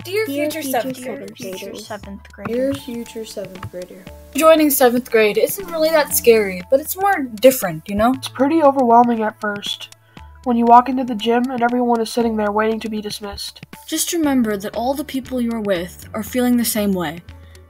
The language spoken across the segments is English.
Dear future seventh Future graders. seventh grader. Dear future 7th grader. Joining 7th grade isn't really that scary, but it's more different, you know? It's pretty overwhelming at first, when you walk into the gym and everyone is sitting there waiting to be dismissed. Just remember that all the people you're with are feeling the same way.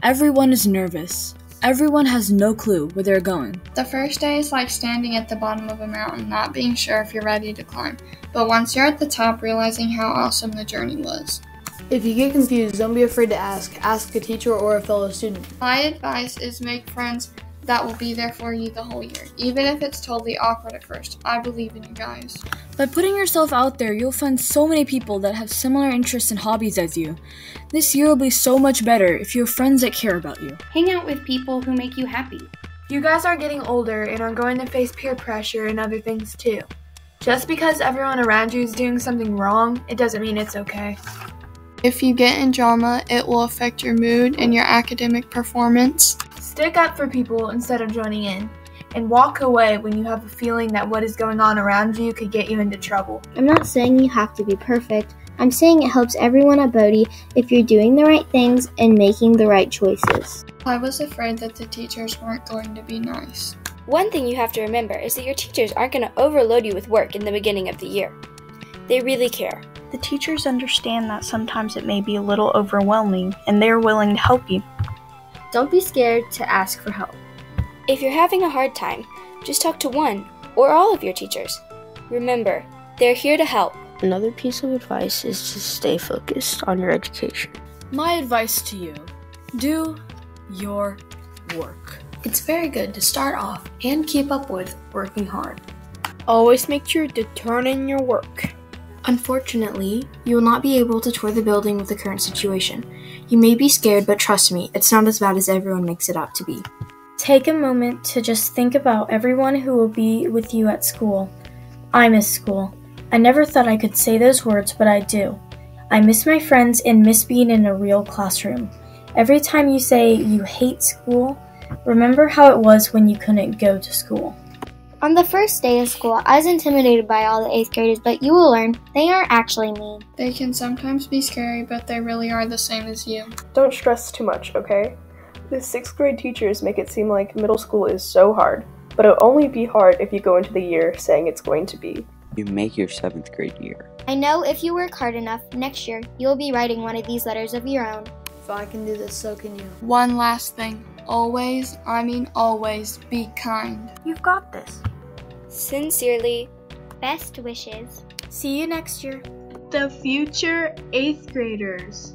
Everyone is nervous. Everyone has no clue where they're going. The first day is like standing at the bottom of a mountain, not being sure if you're ready to climb, but once you're at the top, realizing how awesome the journey was. If you get confused, don't be afraid to ask. Ask a teacher or a fellow student. My advice is make friends that will be there for you the whole year, even if it's totally awkward at first. I believe in you guys. By putting yourself out there, you'll find so many people that have similar interests and hobbies as you. This year will be so much better if you have friends that care about you. Hang out with people who make you happy. You guys are getting older and are going to face peer pressure and other things too. Just because everyone around you is doing something wrong, it doesn't mean it's okay. If you get in drama, it will affect your mood and your academic performance. Stick up for people instead of joining in, and walk away when you have a feeling that what is going on around you could get you into trouble. I'm not saying you have to be perfect. I'm saying it helps everyone at Bode if you're doing the right things and making the right choices. I was afraid that the teachers weren't going to be nice. One thing you have to remember is that your teachers aren't going to overload you with work in the beginning of the year. They really care. The teachers understand that sometimes it may be a little overwhelming, and they're willing to help you. Don't be scared to ask for help. If you're having a hard time, just talk to one or all of your teachers. Remember, they're here to help. Another piece of advice is to stay focused on your education. My advice to you, do your work. It's very good to start off and keep up with working hard. Always make sure to turn in your work. Unfortunately, you will not be able to tour the building with the current situation. You may be scared, but trust me, it's not as bad as everyone makes it out to be. Take a moment to just think about everyone who will be with you at school. I miss school. I never thought I could say those words, but I do. I miss my friends and miss being in a real classroom. Every time you say you hate school, remember how it was when you couldn't go to school. On the first day of school, I was intimidated by all the 8th graders, but you will learn they aren't actually mean. They can sometimes be scary, but they really are the same as you. Don't stress too much, okay? The 6th grade teachers make it seem like middle school is so hard, but it'll only be hard if you go into the year saying it's going to be. You make your 7th grade year. I know if you work hard enough, next year you'll be writing one of these letters of your own. If I can do this, so can you. One last thing. Always be kind. You've got this. Sincerely, Best wishes. See you next year. The future 8th graders.